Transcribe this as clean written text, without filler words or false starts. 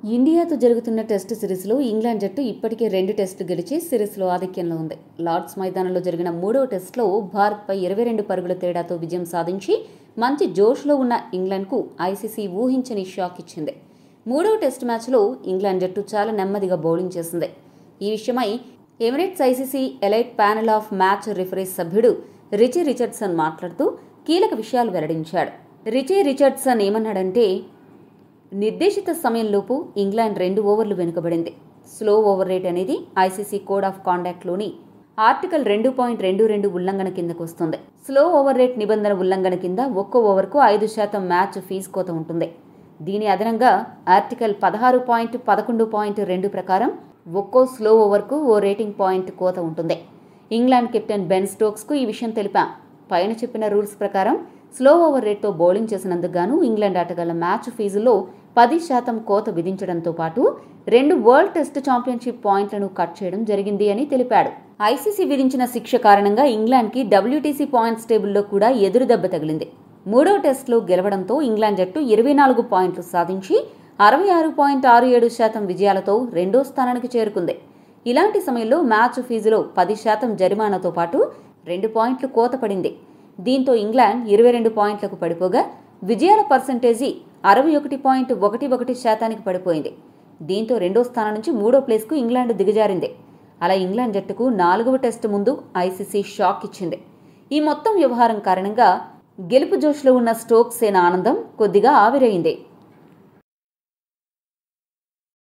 ఇండియాతో జరుగుతున్న టెస్టు సిరీస్లో ఇంగ్లాండ్ జట్టు ఇప్పటికే 2 టెస్టులు గెలిచి సిరీస్లో ఆధిక్యంలో ఉంది. లార్డ్స్ మైదానంలో జరిగిన 3వ టెస్టులో భారత్పై 22 పరుగుల తేడాతో విజయం సాధించి మంచి జోష్లో ఉన్న ఇంగ్లాండ్కు ఐసీసీ ఊహించని షాక్ ఇచ్చింది. 3వ టెస్టు మ్యాచ్లో ఇంగ్లాండ్ జట్టు చాలా నెమ్మదిగా బౌలింగ్ చేసింది. ఈ విషయమై Emirates ICC elite panel of match referees సభ్యుడు రిచీ రిచర్డ్సన్ మాట్లాడుతూ కీలక విషయాలు వెల్లడించాడు. రిచీ రిచర్డ్సన్ ఏమన్నాడంటే, నిర్దేశిత సమయంలోపు ఇంగ్లాండ్ 2 ఓవర్లు వెనుకబడింది. స్లో ఓవర్ రేట్ అనేది ఐసీసీ కోడ్ ఆఫ్ కాండక్ట్లోని ఆర్టికల్ 2.22 ఉల్లంఘన కిందకు వస్తుంది. స్లో ఓవర్ రేట్ నిబంధన ఉల్లంఘన కింద ఒక్కో ఓవర్కు 5% మ్యాచ్ ఫీజు కోత ఉంటుంది. దీని అదనంగా ఆర్టికల్ 16.11.2 ప్రకారం ఒక్కో స్లో ఓవర్కు ఓ రేటింగ్ పాయింట్ కోత ఉంటుంది. ఇంగ్లాండ్ కెప్టెన్ బెన్ స్టోక్స్కు ఈ విషయం తెలిపాం. పైన చెప్పిన రూల్స్ ప్రకారం స్లో ఓవర్ రేట్తో బౌలింగ్ చేసినందుకు గాను ఇంగ్లాండ్ ఆటగాళ్ల మ్యాచ్ ఫీజులో 10% కోత విధించడంతో పాటు 2 వరల్డ్ టెస్ట్ ఛాంపియన్షిప్ పాయింట్లను కట్ చేయడం జరిగింది అని తెలిపాడు. ఐసీసీ విధించిన శిక్ష కారణంగా ఇంగ్లాండ్కి డబ్ల్యూటీసీ పాయింట్స్ టేబుల్లో కూడా ఎదురుదెబ్బ తగిలింది. 3వ టెస్టులో గెలవడంతో ఇంగ్లాండ్ జట్టు 24 పాయింట్లు సాధించి 66.67% విజయాలతో 2వ స్థానానికి చేరుకుంది. ఇలాంటి సమయంలో మ్యాచ్ ఫీజులో 10% జరిమానాతో పాటు 2 పాయింట్లు కోత పడింది. దీంతో ఇంగ్లాండ్ 22 పాయింట్లకు పడిపోగా విజయాల పర్సెంటేజీ 61.11% పడిపోయింది. దీంతో 2వ స్థానం నుంచి 3వ ప్లేస్కు ఇంగ్లాండ్ దిగజారింది. అలా ఇంగ్లాండ్ జట్టుకు 4వ టెస్టు ముందు ఐసీసీ షాక్ ఇచ్చింది. ఈ మొత్తం వ్యవహారం కారణంగా గెలుపు జోష్లో ఉన్న స్టోక్స్ సేన ఆనందం కొద్దిగా ఆవిరైంది.